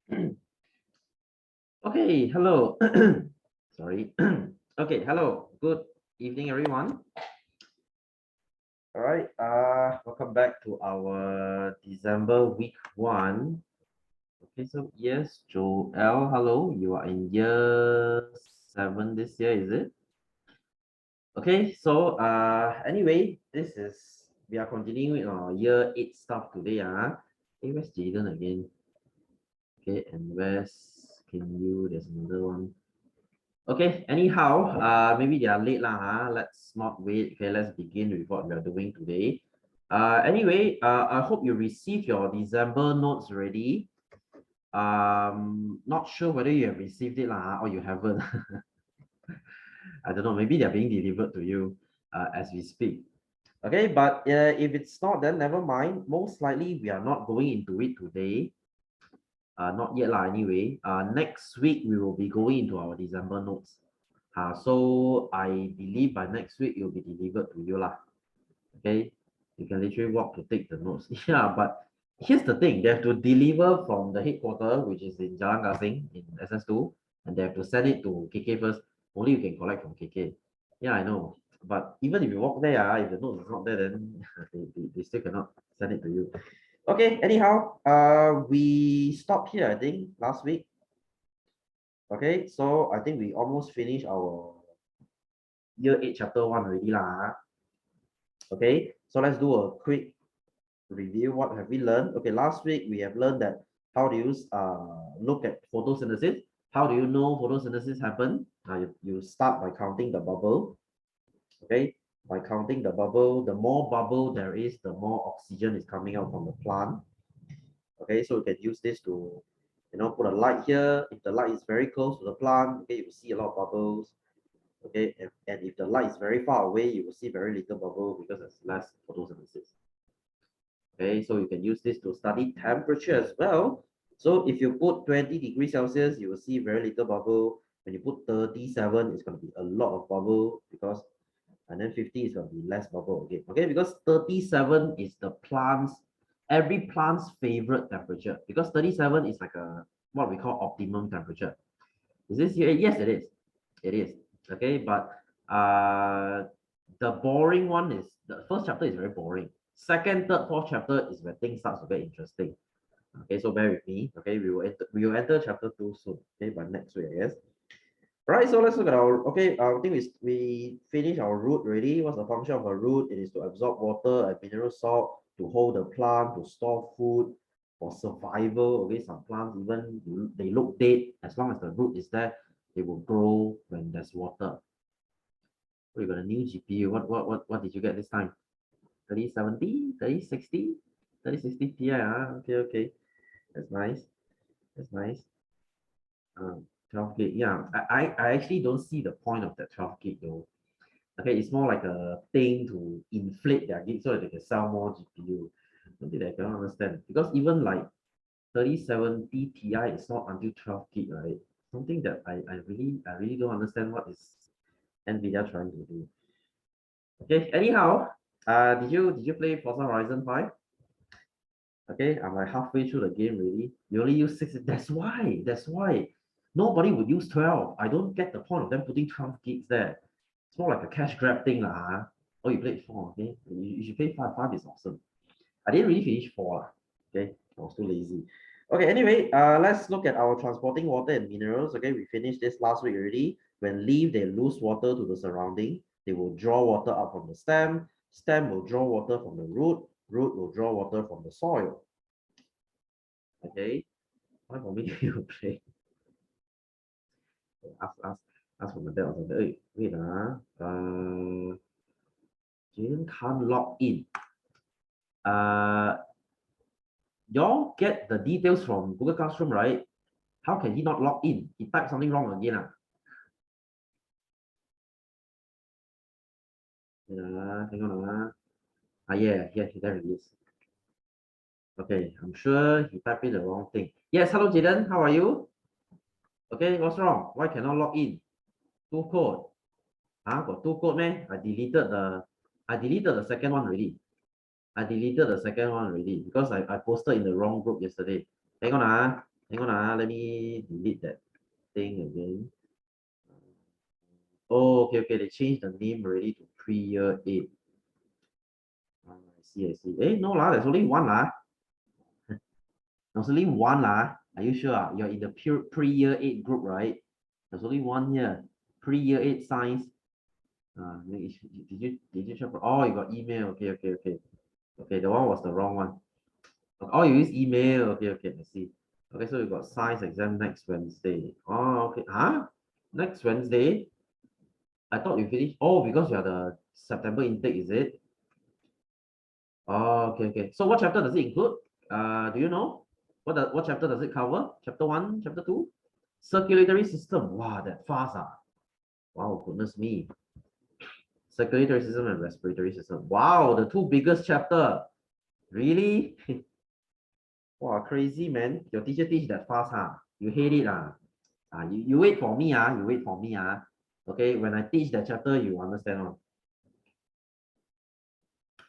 Okay, hello. Sorry. Okay, hello. Good evening, everyone. All right. Welcome back to our December week one. Okay, so yes, Joel, hello. You are in year seven this year, is it? Okay, so anyway, this is we are continuing with our year eight stuff today. Hey, where's Jaden again? Okay, and where's Can you? There's another one. Okay, anyhow, maybe they are late lah, Let's not wait. Okay, let's begin with what we are doing today. Anyway, I hope you received your December notes already. Not sure whether you have received it lah, or you haven't. I don't know, maybe they're being delivered to you as we speak. Okay, but if it's not, then never mind. Most likely, we are not going into it today. Not yet lah, anyway. Next week, we will be going into our December notes. So I believe by next week, it will be delivered to you lah. Okay, you can literally walk to take the notes. Yeah, but here's the thing. They have to deliver from the headquarters, which is in Jalan Gasing in SS2, and they have to send it to KK first. Only you can collect from KK. Yeah, I know. But even if you walk there, if the note is not there, then they still cannot send it to you. Okay, anyhow, we stopped here, I think, last week. Okay, so I think we almost finished our year 8 chapter 1 already lah. Okay, so let's do a quick review. What have we learned? Okay, last week we have learned that how do you look at photosynthesis? How do you know photosynthesis happen? You start by counting the bubble. Okay, by counting the bubble, the more bubble there is, the more oxygen is coming out from the plant. Okay, so you can use this to put a light here. If the light is very close to the plant, okay, you will see a lot of bubbles. Okay, and if the light is very far away, you will see very little bubble because there's less photosynthesis. Okay, so you can use this to study temperature as well. So if you put 20 degrees Celsius, you will see very little bubble. When you put 37, it's going to be a lot of bubble because, and then 50 is going to be less bubble again. Okay, because 37 is the every plant's favorite temperature because 37 is like what we call optimum temperature. Is this here? Yes, it is. It is. Okay, but the boring one is the first chapter is very boring. Second, third, fourth chapter is where things starts to get interesting. Okay, so bear with me. Okay, we will enter chapter 2 soon. Okay, by next week, I guess. Right, so let's look at our, okay, I think we finished our root already. What's the function of a root? It is to absorb water and mineral salt, to hold the plant, to store food, for survival. Okay, some plants even they look dead. As long as the root is there, they will grow when there's water. We got a new GPU. What did you get this time? 3070, 3060, 3060 Ti. Okay, okay. That's nice. That's nice. 12 gig. Yeah, I actually don't see the point of that 12 gig though. Okay, it's more like a thing to inflate their gig so that they can sell more GPU. Something that I cannot understand. Because even like 3070 Ti is not until 12 gig, right? Something that I really don't understand what is NVIDIA trying to do. Okay, anyhow, did you play Forza Horizon 5? Okay, I'm like halfway through the game really. You only use 6. That's why. Nobody would use 12. I don't get the point of them putting 12 gigs there. It's more like a cash grab thing lah. Oh, you played 4, okay? You should play 5. 5 is awesome. I didn't really finish 4 lah. Okay, I was too lazy. Okay, anyway, let's look at our transporting water and minerals. Okay, we finished this last week already. When leaf, they lose water to the surrounding. They will draw water up from the stem. Stem will draw water from the root. Root will draw water from the soil. Okay, why for me to play? Ask for my dad or something. Hey, wait, Jaden can't log in. Y'all get the details from Google Classroom, right? How can he not log in? He typed something wrong again. Hang on. Yeah, there it is. Okay, I'm sure he typed in the wrong thing. Yes, hello Jaden, how are you? Okay, what's wrong? Why cannot log in? Two code. Got two code, man. I deleted the second one already. I deleted the second one already because I posted in the wrong group yesterday. Hang on. Hang on, let me delete that thing again. Oh, okay, they changed the name already to pre-year 8. I see. No lah, there's only one lah. There's only one lah. Are you sure? You're in the pre-year 8 group, right? There's only one here. Pre-year 8 science. Did you check? Oh, you got email. Okay. Okay, the one was the wrong one. Oh, you use email. Okay, I see. Okay, so you got science exam next Wednesday. Oh, okay. Huh? Next Wednesday? I thought you finished. Oh, because you are the September intake, is it? Oh, okay. So what chapter does it include? Do you know? What chapter does it cover? Chapter 1, chapter 2? Circulatory system. Wow, that fast ah. Wow, goodness me. Circulatory system and respiratory system. Wow, the two biggest chapter. Really? Wow, crazy man. Your teacher teach that fast, huh? You hate it, you wait for me, you wait for me, Okay, when I teach that chapter, you understand.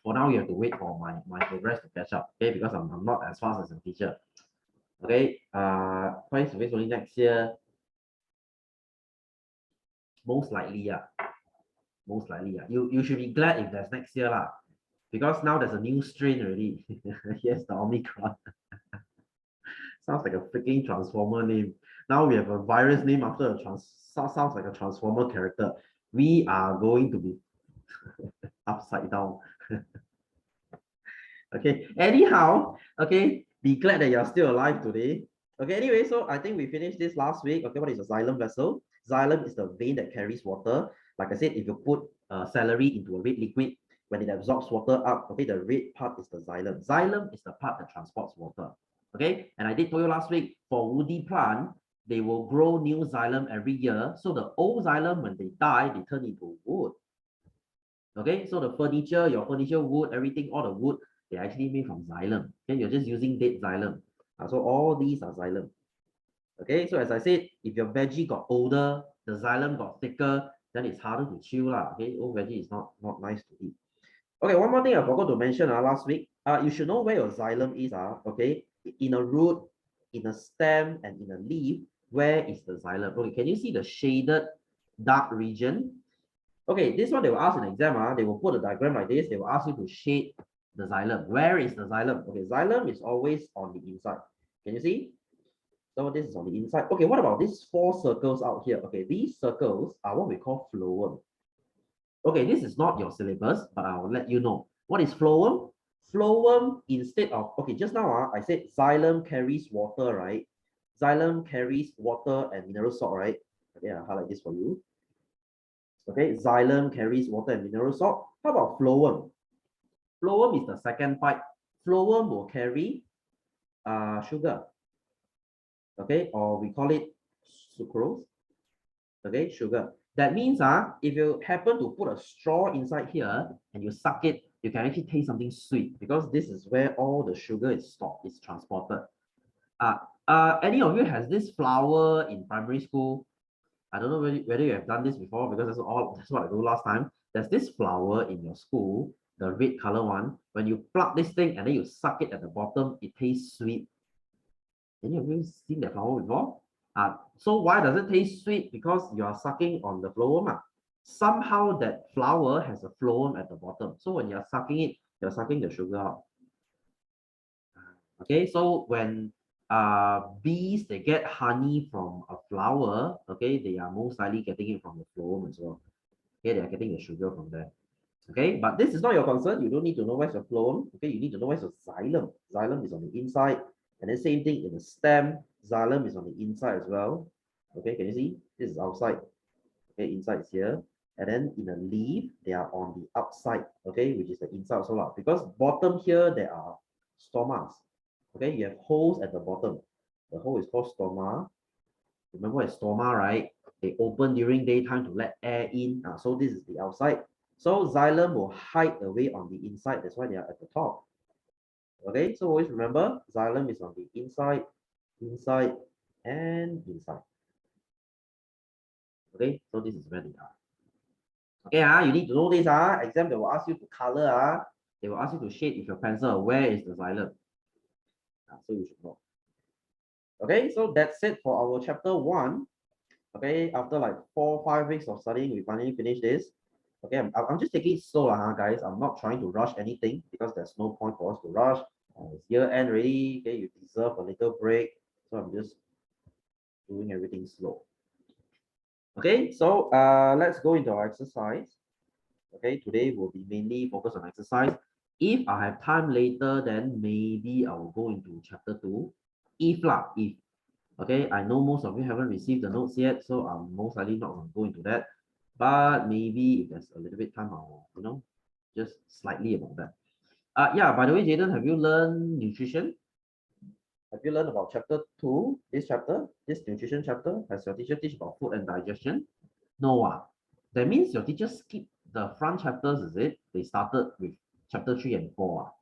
For now, you have to wait for my progress to catch up, okay? Because I'm not as fast as a teacher. Okay, face to face only next year. Most likely, Most likely, You should be glad if there's next year, because now there's a new strain already. Yes, the Omicron. Sounds like a freaking transformer name. Now we have a virus name after a sounds like a transformer character. We are going to be upside down. Okay, anyhow, okay, be glad that you're still alive today. Okay, anyway, so I think we finished this last week. Okay, what is a xylem vessel? Xylem is the vein that carries water. Like I said, if you put celery into a red liquid, when it absorbs water up, okay, the red part is the xylem. Xylem is the part that transports water. Okay, and I did tell you last week, for woody plant, they will grow new xylem every year. So the old xylem, when they die, they turn into wood. Okay, so the furniture, your furniture wood, everything, all the wood, they're actually made from xylem. Okay, you're just using dead xylem. So all these are xylem. Okay, so as I said, if your veggie got older, the xylem got thicker, then it's harder to chew lah. Okay, old veggie is not nice to eat. Okay, one more thing I forgot to mention last week. You should know where your xylem is. Okay, in a root, in a stem, and in a leaf, where is the xylem? Okay, can you see the shaded dark region? Okay, this one they will ask in exam. They will put a diagram like this. They will ask you to shade the xylem. Where is the xylem? Okay, xylem is always on the inside. Can you see? So this is on the inside. Okay, what about these 4 circles out here? Okay, these circles are what we call phloem. Okay, this is not your syllabus, but I will let you know. What is phloem? Phloem, instead of, okay, just now I said xylem carries water, right? Xylem carries water and mineral salt, right? Okay, I'll highlight this for you. Okay, xylem carries water and mineral salt. How about phloem? Phloem is the second part. Phloem will carry sugar. Okay, or we call it sucrose. Okay, sugar. That means if you happen to put a straw inside here and you suck it, you can actually taste something sweet because this is where all the sugar is stored, is transported. Any of you has this flower in primary school? I don't know whether you have done this before because that's what I do last time. There's this flower in your school, the red color one. When you pluck this thing and then you suck it at the bottom, it tastes sweet. Any of you seen that flower before? So why does it taste sweet? Because you are sucking on the phloem. Somehow that flower has a phloem at the bottom. So when you're sucking it, you're sucking the sugar out. Okay, so when bees they get honey from a flower, okay, they are most likely getting it from the phloem as well. Okay, they are getting the sugar from there. Okay, but this is not your concern. You don't need to know where's your phloem. Okay, you need to know where's your xylem. Xylem is on the inside, and then same thing in the stem. Xylem is on the inside as well. Okay, can you see? This is outside. Okay, inside is here, and then in a leaf they are on the outside. Okay, which is the inside also because bottom here there are stomas. Okay, you have holes at the bottom. The hole is called stoma. Remember what is stoma, right? They open during daytime to let air in. So this is the outside. So xylem will hide away on the inside. That's why they are at the top. Okay, so always remember xylem is on the inside, inside, and inside. Okay, so this is where they are. Okay, you need to know this. Exam they will ask you to color. They will ask you to shade with your pencil. Where is the xylem? So you should know. Okay, so that's it for our chapter 1. Okay, after like 4 or 5 weeks of studying, we finally finished this. Okay, I'm just taking it slow, guys. I'm not trying to rush anything because there's no point for us to rush. It's year end already. Okay, you deserve a little break. So I'm just doing everything slow. Okay, so let's go into our exercise. Okay, today will be mainly focused on exercise. If I have time later, then maybe I will go into chapter 2. If lah, if. Okay, I know most of you haven't received the notes yet, so I'm most likely not going to go into that. But maybe if there's a little bit time, I'll, just slightly about that. Yeah, by the way, Jaden, have you learned nutrition? Have you learned about chapter 2, this nutrition chapter? Has your teacher teach about food and digestion? No. That means your teacher skipped the front chapters, is it? They started with chapter 3 and 4.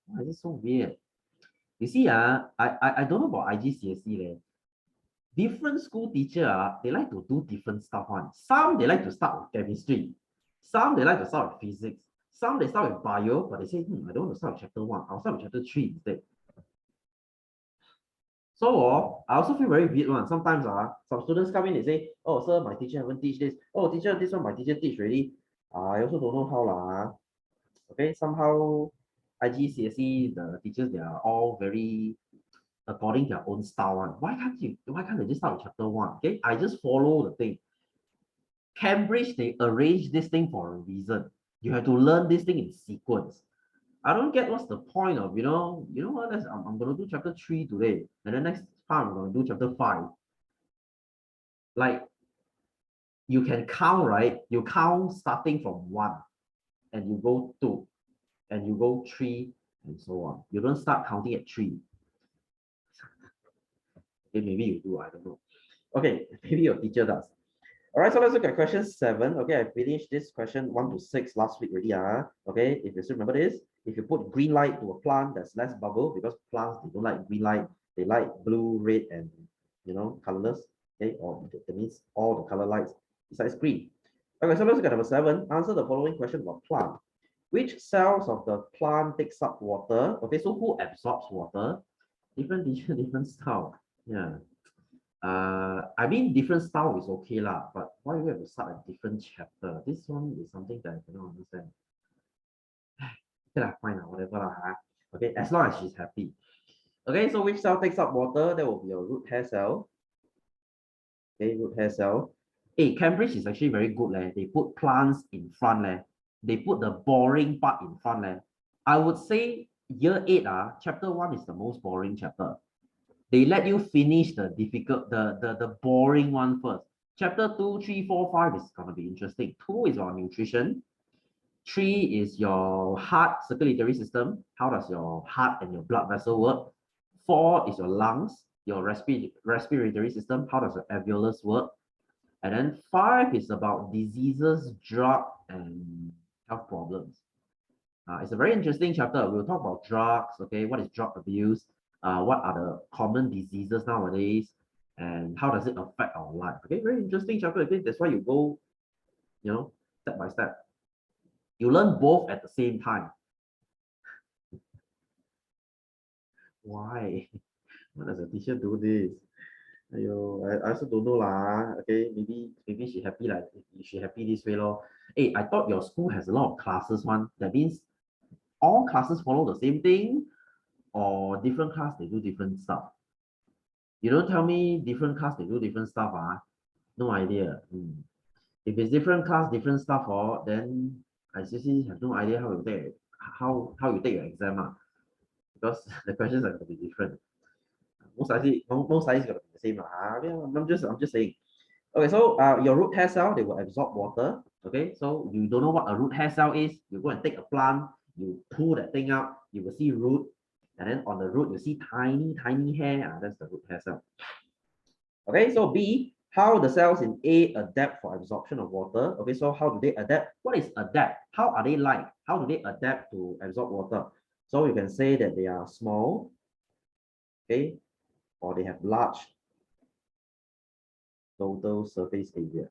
Why is it so weird? You see, I don't know about IGCSE. Different school teacher, they like to do different stuff one. Some they like to start with chemistry. Some they like to start with physics. Some they start with bio, but they say, I don't want to start with chapter 1. I'll start with chapter 3 instead. So I also feel very weird one. Sometimes some students come in, they say, oh sir, my teacher haven't teach this. Oh teacher, this one my teacher teach already. I also don't know how lah. Okay, somehow IGCSE, the teachers, they are all very according to their own style one. Why can't they just start with chapter 1? Okay, I just follow the thing. Cambridge, they arranged this thing for a reason. You have to learn this thing in sequence. I don't get what's the point of, what, I'm going to do chapter 3 today, and then next time I'm going to do chapter 5. Like, you can count, right? You count starting from 1, and you go 2, and you go 3, and so on. You don't start counting at 3. Okay, maybe you do, I don't know. Okay, maybe your teacher does. All right, so let's look at question 7. Okay, I finished this question 1 to 6 last week already. Okay, if you still remember this, if you put green light to a plant, there's less bubble because plants, they don't like green light. They like blue, red, and colorless. Okay, or that means all the color lights besides green. Okay, so let's look at number 7. Answer the following question about plant. Which cells of the plant takes up water? Okay, so who absorbs water? Different teacher, different style. Yeah. I mean, different style is okay lah, but why we have to start a different chapter? This one is something that I cannot understand. Okay lah, fine lah, whatever lah. Okay, as long as she's happy. Okay, so which cell takes up water? That will be your root hair cell. Okay, root hair cell. Hey, Cambridge is actually very good leh. They put plants in front leh. They put the boring part in front leh. I would say year 8 chapter 1 is the most boring chapter. They let you finish the difficult, the boring one first. Chapter 2, 3, 4, 5 is gonna be interesting. 2 is on nutrition. 3 is your heart circulatory system. How does your heart and your blood vessel work? 4 is your lungs, your respiratory system. How does your alveolus work? And then 5 is about diseases, drug, and health problems. It's a very interesting chapter. We'll talk about drugs. Okay, what is drug abuse? What are the common diseases nowadays, and how does it affect our life? Okay, very interesting chapter. Okay, that's why you go, step by step. You learn both at the same time. Why? Why does a teacher do this? I also don't know lah. Okay, maybe she happy like she happy this way lor. Hey, I thought your school has a lot of classes one. That means all classes follow the same thing, or different class they do different stuff. You don't tell me different class they do different stuff. No idea. If it's different class, different stuff, then I seriously have no idea how you take your exam. Because the questions are going to be different. Most likely it's going to be the same. I'm just saying. Okay, so your root hair cell, they will absorb water. Okay, so you don't know what a root hair cell is. You go and take a plant, you pull that thing out, you will see root, and then on the root you see tiny, tiny hair. That's the root hair cell. Okay, so B, how the cells in A adapt for absorption of water. Okay, so how do they adapt? What is adapt? How are they like? How do they adapt to absorb water? So you can say that they are small, okay, or they have large total surface area.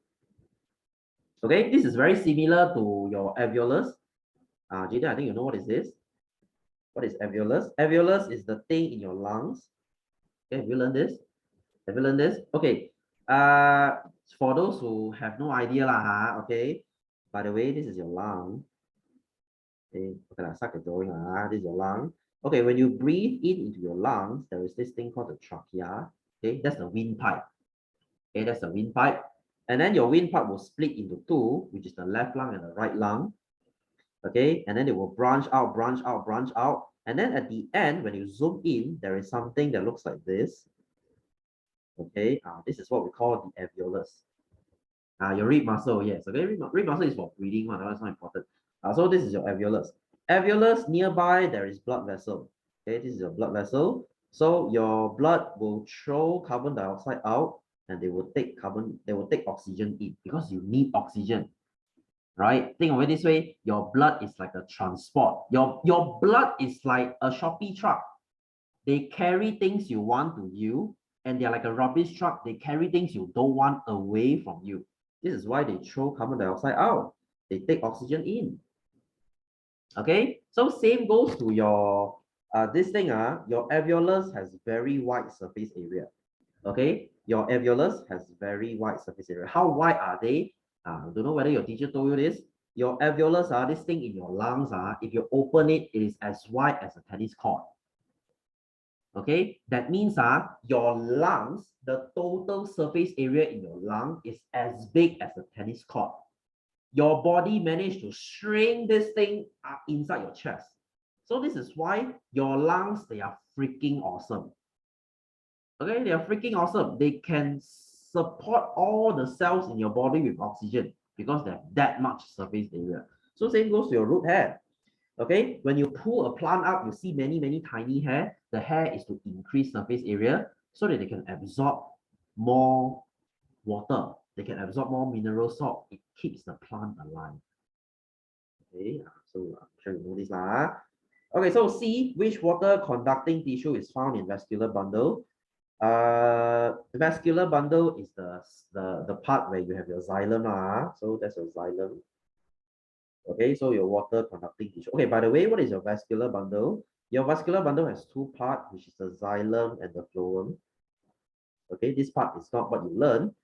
Okay, this is very similar to your alveolus. Jaden, I think you know what is this. What is alveolus? Alveolus is the thing in your lungs. Okay, have you learned this? Have you learned this? Okay. For those who have no idea lah, okay. By the way, this is your lung. Okay, start the drawing this is your lung. Okay, when you breathe in into your lungs, there is this thing called the trachea. Okay, that's the windpipe. Okay, that's the windpipe. And then your windpipe will split into two, which is the left lung and the right lung. Okay, and then it will branch out, branch out, branch out. And then at the end, when you zoom in, there is something that looks like this. Okay, this is what we call the alveolus. Your rib muscle, yes. Okay, rib muscle is for breathing one. That's not important. So this is your alveolus. Alveolus nearby there is blood vessel. Okay, this is your blood vessel. So your blood will throw carbon dioxide out, and they will take oxygen in because you need oxygen, right? Think of it this way: your blood is like a transport. Your blood is like a Shopee truck. They carry things you want to you, and they're like a rubbish truck. They carry things you don't want away from you. This is why they throw carbon dioxide out. They take oxygen in. Okay, so same goes to your this thing. Your alveolus has very wide surface area. Okay, your alveolus has very wide surface area. How wide are they? I don't know whether your teacher told you this. Your alveolus this thing in your lungs if you open it, it is as wide as a tennis court. Okay, that means your lungs, the total surface area in your lung is as big as a tennis court. Your body managed to shrink this thing inside your chest. So this is why your lungs, they are freaking awesome. Okay, they are freaking awesome. They can support all the cells in your body with oxygen because they have that much surface area. So same goes to your root hair. Okay, when you pull a plant up, you see many, many tiny hair. The hair is to increase surface area so that they can absorb more water. They can absorb more mineral salt. It keeps the plant alive. Okay, so I'm sure you know this lah. Okay, so C, which water conducting tissue is found in vascular bundle? The vascular bundle is the part where you have your xylem. So that's your xylem. Okay, so your water conducting tissue. Okay, by the way, what is your vascular bundle? Your vascular bundle has two parts, which is the xylem and the phloem. Okay, this part is not what you learn.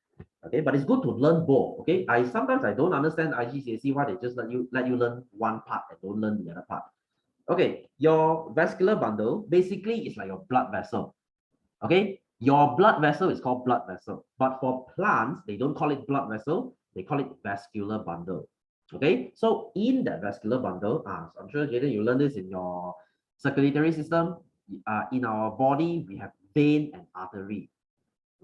Okay, but it's good to learn both. Okay, sometimes I don't understand IGCSE why they just let you learn one part and don't learn the other part. Okay, your vascular bundle basically is like your blood vessel. Okay, your blood vessel is called blood vessel, but for plants they don't call it blood vessel, they call it vascular bundle. Okay, so in that vascular bundle, so I'm sure Jaden, you learn this in your circulatory system. In our body, we have vein and artery.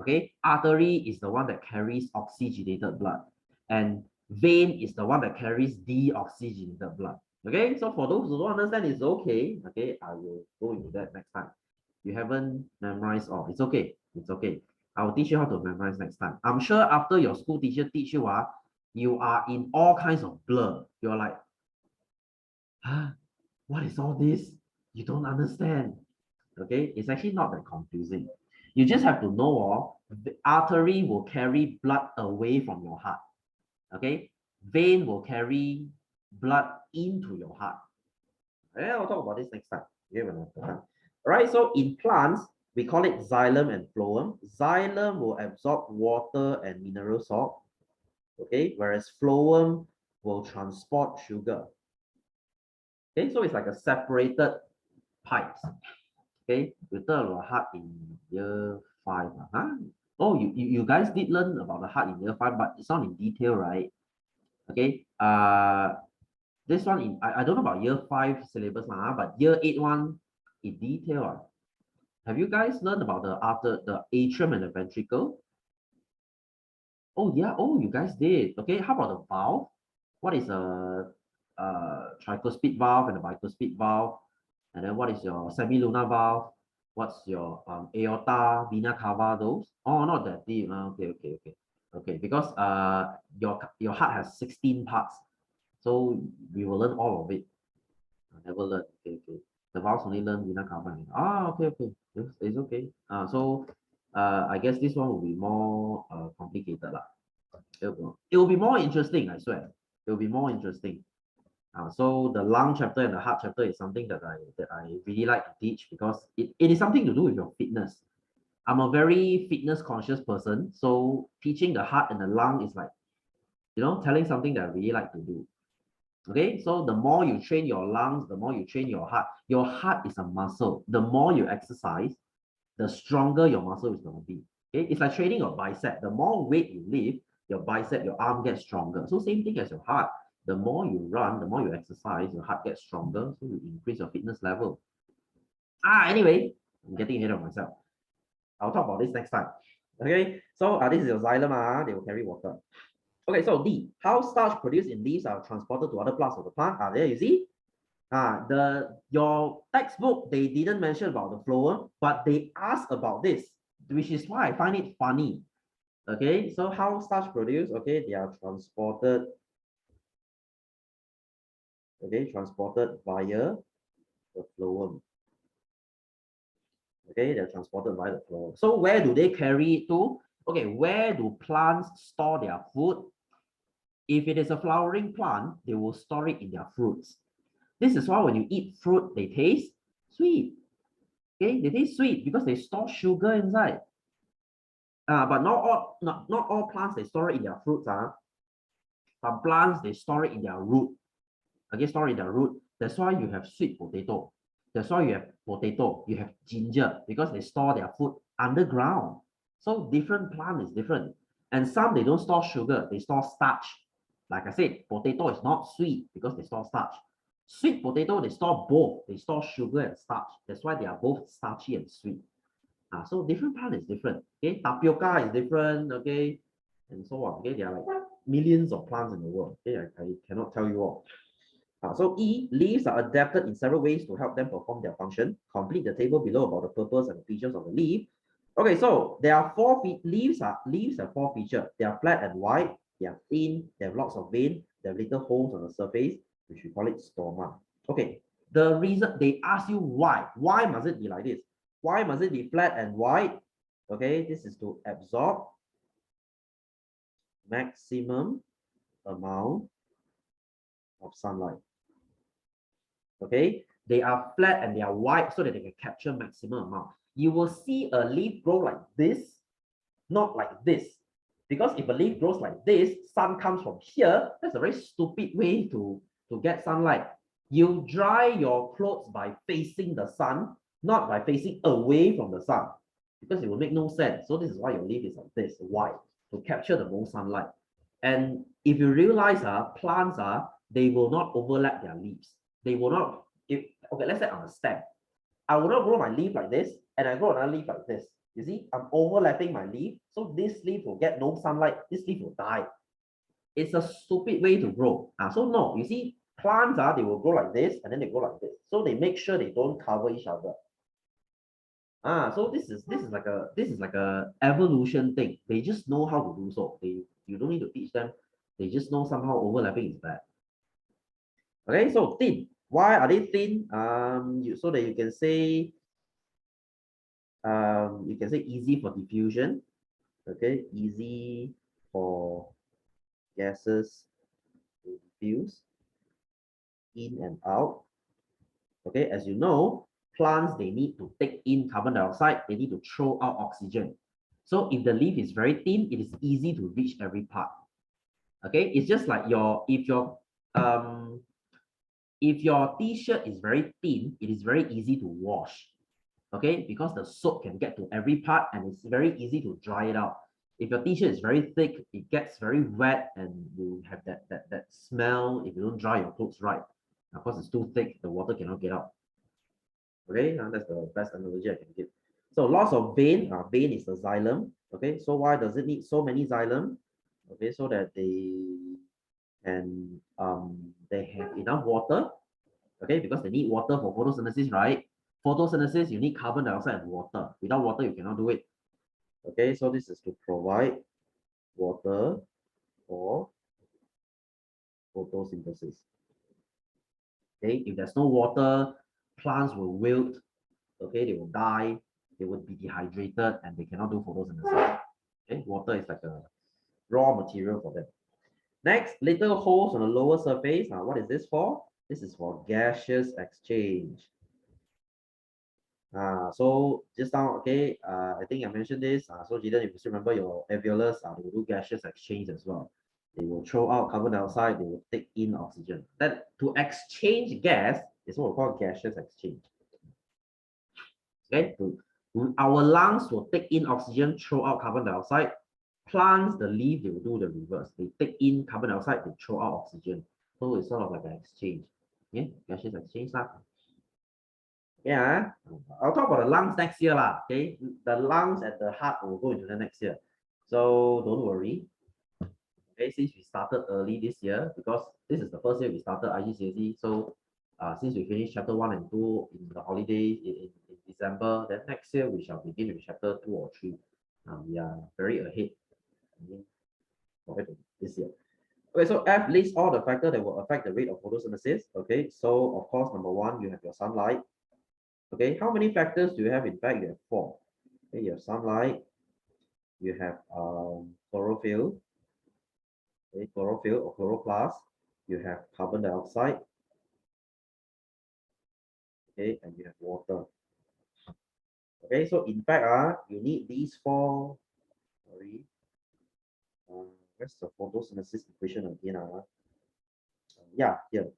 Okay, artery is the one that carries oxygenated blood, and vein is the one that carries deoxygenated blood. Okay, so for those who don't understand, it's okay. Okay, I will go into that next time. You haven't memorized all, it's okay. It's okay. I will teach you how to memorize next time. I'm sure after your school teacher teach you, you are in all kinds of blur. You're like, what is all this? You don't understand. Okay, it's actually not that confusing. You just have to know the artery will carry blood away from your heart. Okay, vein will carry blood into your heart. Yeah, I'll talk about this next time. All right, so in plants, we call it xylem and phloem. Xylem will absorb water and mineral salt. Okay, whereas phloem will transport sugar. Okay, so it's like a separated pipes. Okay, we talk about heart in year 5. Oh, you guys did learn about the heart in year 5, but it's not in detail, right? Okay. This one I don't know about year 5 syllabus, but year 8 one in detail. Have you guys learned about the atrium and the ventricle? Oh yeah, oh you guys did. Okay, how about the valve? What is a tricuspid valve and a bicuspid valve? And then what is your semilunar valve? What's your aorta, vena cava, those? Oh, not that deep. Okay. Because your heart has 16 parts, so we will learn all of it. I never learned. Okay. The valves only learn vena cava. Okay. It's okay. I guess this one will be more complicated lah. It will be more interesting, I swear. It will be more interesting. So the lung chapter and the heart chapter is something that I really like to teach because it is something to do with your fitness. I'm a very fitness conscious person. So teaching the heart and the lung is like, telling something that I really like to do. Okay, so the more you train your lungs, the more you train your heart. Your heart is a muscle. The more you exercise, the stronger your muscle is going to be. Okay, it's like training your bicep. The more weight you lift, your bicep, your arm gets stronger. So same thing as your heart. The more you run, the more you exercise, your heart gets stronger. So you increase your fitness level. Anyway, I'm getting ahead of myself. I'll talk about this next time. Okay, so this is your xylem. They will carry water. Okay, so D, how starch produced in leaves are transported to other parts of the plant. There you see. Your textbook, they didn't mention about the phloem, but they asked about this, which is why I find it funny. Okay, so how starch produced? Okay, they are transported. Okay, transported via the phloem. Okay, they're transported via the phloem. So where do they carry it to? Okay, where do plants store their food? If it is a flowering plant, they will store it in their fruits. This is why when you eat fruit, they taste sweet. Okay, they taste sweet because they store sugar inside. But not all plants they store it in their fruits. Some plants they store it in their root. Okay, store it in their root. That's why you have sweet potato. That's why you have potato. You have ginger because they store their food underground. So different plant is different. And some they don't store sugar, they store starch. Like I said, potato is not sweet because they store starch. Sweet potato, they store both. They store sugar and starch. That's why they are both starchy and sweet. So different plant is different. Okay, tapioca is different. Okay, and so on. Okay, there are like millions of plants in the world. Okay, I cannot tell you all. So E, leaves are adapted in several ways to help them perform their function. Complete the table below about the purpose and the features of the leaf. Okay, so there are leaves have four features. They are flat and wide. They are thin. They have lots of veins. They have little holes on the surface, which we call it stoma. Okay, the reason they ask you why must it be like this? Why must it be flat and wide? Okay, this is to absorb maximum amount of sunlight. Okay, they are flat and they are wide so that they can capture maximum amount. You will see a leaf grow like this, not like this. Because if a leaf grows like this, sun comes from here. That's a very stupid way to get sunlight. You dry your clothes by facing the sun, not by facing away from the sun, because it will make no sense. So this is why your leaf is like this, wide, to capture the most sunlight. And if you realize plants they will not overlap their leaves. They will not, okay, let's say I'm a stem. I will not grow my leaf like this, and I grow another leaf like this. You see, I'm overlapping my leaf, so this leaf will get no sunlight, this leaf will die. It's a stupid way to grow. So no, you see, plants they will grow like this, and then they go like this. So they make sure they don't cover each other. So this is like a evolution thing. They just know how to do so. You don't need to teach them. They just know somehow overlapping is bad. Okay, so thin. Why are they thin? So that you can say easy for diffusion. Okay, easy for gases to diffuse in and out. Okay, as you know, plants they need to take in carbon dioxide, they need to throw out oxygen. So if the leaf is very thin, it is easy to reach every part. Okay, it's just like if your t-shirt is very thin, it is very easy to wash. Okay, because the soap can get to every part and it's very easy to dry it out. If your t-shirt is very thick, it gets very wet and you have that smell if you don't dry your clothes right. Of course, it's too thick, the water cannot get out. Okay, that's the best analogy I can give. So loss of vein, vein is the xylem. Okay, so why does it need so many xylem? Okay, so that they have enough water. Okay, because they need water for photosynthesis, right? Photosynthesis, you need carbon dioxide and water. Without water, you cannot do it. Okay, so this is to provide water for photosynthesis. Okay, if there's no water, plants will wilt. Okay, they will die. They would be dehydrated and they cannot do photosynthesis. Okay, water is like a raw material for them. Next, little holes on the lower surface. What is this for? This is for gaseous exchange. So just now, okay, I think I mentioned this. So Jidan, if you still remember your alveolus, they will do gaseous exchange as well. They will throw out carbon dioxide, they will take in oxygen. That to exchange gas is what we call gaseous exchange. Okay, our lungs will take in oxygen, throw out carbon dioxide. Plants, the leaf, they will do the reverse. They take in carbon dioxide, they throw out oxygen. So it's sort of like an exchange. Yeah, gaseous exchange lah. Yeah, I'll talk about the lungs next year lah. Okay, the lungs and the heart will go into the next year. So don't worry. Okay, since we started early this year, because this is the first year we started IGCSE, so since we finished chapter 1 and 2 in the holidays in December, then next year we shall begin with chapter 2 or 3. We are very ahead compared to this year. Okay, so F lists all the factors that will affect the rate of photosynthesis. Okay, so of course, number 1, you have your sunlight. Okay, how many factors do you have? In fact, you have 4. Okay, you have sunlight, you have chlorophyll, okay, chlorophyll or chloroplast, you have carbon dioxide, okay, and you have water. Okay, so in fact, you need these 4. Sorry, where's the photosynthesis equation again? Yeah, here.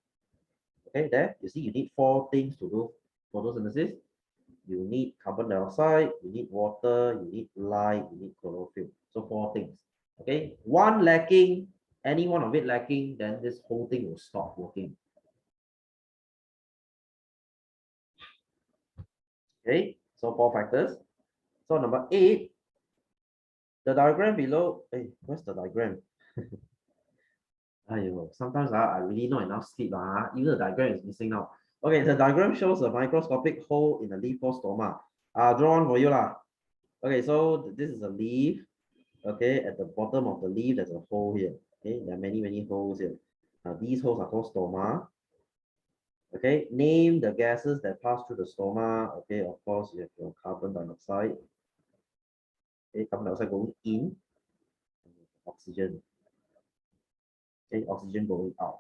Okay, there you see you need 4 things to do photosynthesis. You need carbon dioxide, you need water, you need light, you need chlorophyll. So 4 things. Okay, one lacking, any one of it lacking, then this whole thing will stop working. Okay, so 4 factors. So number 8, the diagram below. Hey, where's the diagram? Sometimes I really not enough sleep. Even the diagram is missing out. Okay, the diagram shows a microscopic hole in the leaf called stoma. Draw one for you lah. Okay, so this is a leaf. Okay, at the bottom of the leaf, there's a hole here. Okay, there are many holes here. These holes are called stoma. Okay, name the gases that pass through the stoma. Okay, of course, you have your carbon dioxide. Okay, carbon dioxide going in, oxygen. Okay, oxygen going out.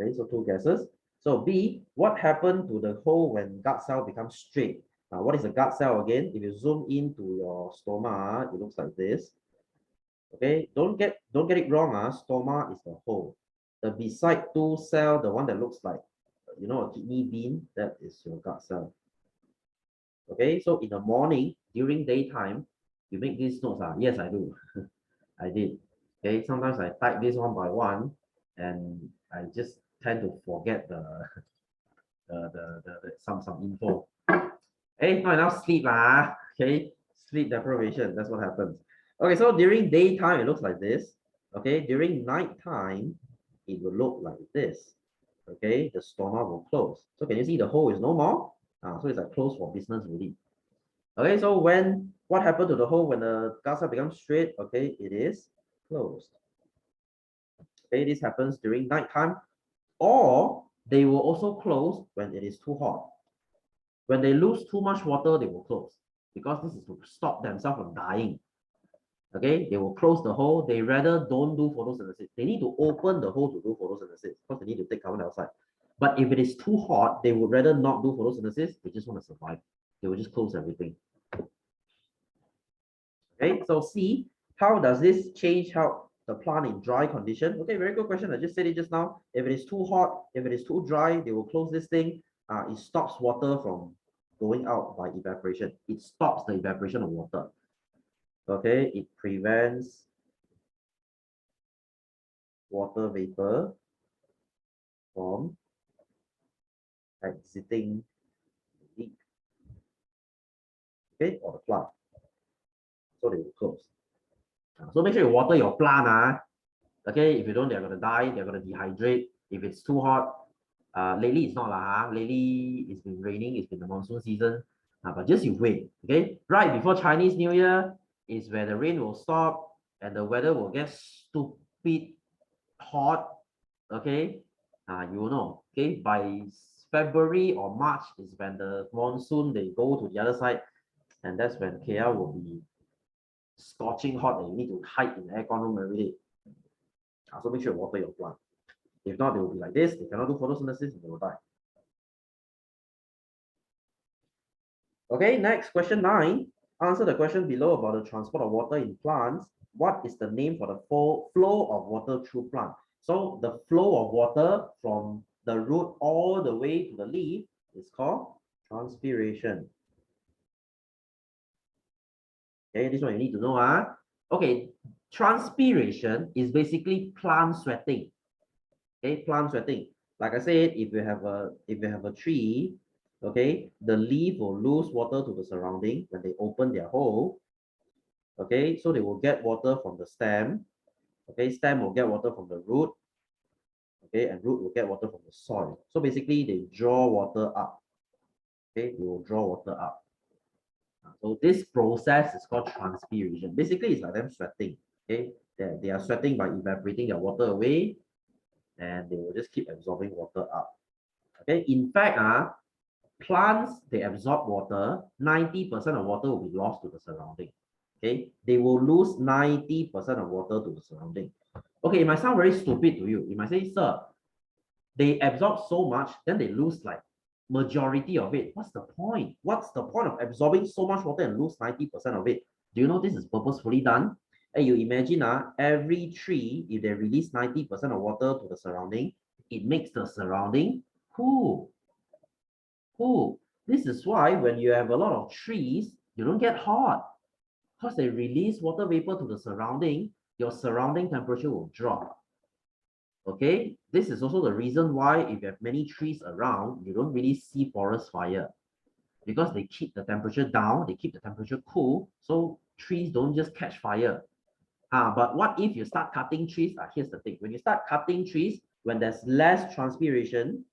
Okay, so 2 gases. So B, what happened to the hole when gut cell becomes straight? What is a gut cell again? If you zoom into your stoma, it looks like this. Okay, don't get it wrong. Stoma is the hole. The beside 2 cell, the one that looks like a kidney bean, that is your gut cell. Okay, so in the morning during daytime, you make these notes. Yes, I do. I did. Okay, sometimes I type this one by one, and I just tend to forget some info. Hey, not enough sleep. Okay, sleep deprivation. That's what happens. Okay, so during daytime, it looks like this. Okay, during nighttime, it will look like this. Okay, the stoma will close. So can you see the hole is no more? So it's like closed for business already. Okay, so what happened to the hole when the gut cell becomes straight? Okay, it is closed. Okay, this happens during nighttime, or they will also close when it is too hot. When they lose too much water, they will close because this is to stop themselves from dying. Okay, they will close the hole. They rather don't do photosynthesis. They need to open the hole to do photosynthesis because they need to take carbon dioxide. But if it is too hot, they would rather not do photosynthesis. They just want to survive. They will just close everything. Okay, so C, how does this change how the plant in dry condition? Okay, very good question. I just said it just now. If it is too hot, if it is too dry, they will close this thing. It stops water from going out by evaporation. It stops the evaporation of water. Okay, it prevents water vapor from exiting the leaf. Okay, or the plant. So they will close. So make sure you water your plant. Okay, if you don't, they're gonna die, they're gonna dehydrate. If it's too hot, lately it's not lately it's been raining, it's been the monsoon season. But just you wait. Okay, right before Chinese New Year is where the rain will stop and the weather will get stupid hot. Okay, you will know. Okay, by February or March is when the monsoon they go to the other side, and that's when KL will be scorching hot and you need to hide in the aircon room every day. So make sure you water your plant. If not, they will be like this. They cannot do photosynthesis and they will die. Okay, next question 9. Answer the question below about the transport of water in plants. What is the name for the flow of water through plant? So the flow of water from the root all the way to the leaf is called transpiration. Okay, this one you need to know. Okay, transpiration is basically plant sweating. Okay, plant sweating. Like I said, if you have a tree, okay, the leaf will lose water to the surrounding when they open their hole. Okay, so they will get water from the stem. Okay, stem will get water from the root. Okay, and root will get water from the soil. So basically, they draw water up. Okay, they will draw water up. So this process is called transpiration. Basically, it's like them sweating. Okay, they are sweating by evaporating their water away, and they will just keep absorbing water up. Okay, in fact, plants they absorb water. 90% of water will be lost to the surrounding. Okay, they will lose 90% of water to the surrounding. Okay, it might sound very stupid to you. You might say, sir, they absorb so much, then they lose like majority of it. What's the point? What's the point of absorbing so much water and lose 90% of it? Do you know this is purposefully done? And you imagine every tree, if they release 90% of water to the surrounding, it makes the surrounding cool. Cool. This is why when you have a lot of trees, you don't get hot. Because they release water vapor to the surrounding, your surrounding temperature will drop. Okay, this is also the reason why if you have many trees around, you don't really see forest fire because they keep the temperature down, they keep the temperature cool, so trees don't just catch fire. But what if you start cutting trees? Here's the thing, when you start cutting trees, when there's less transpiration,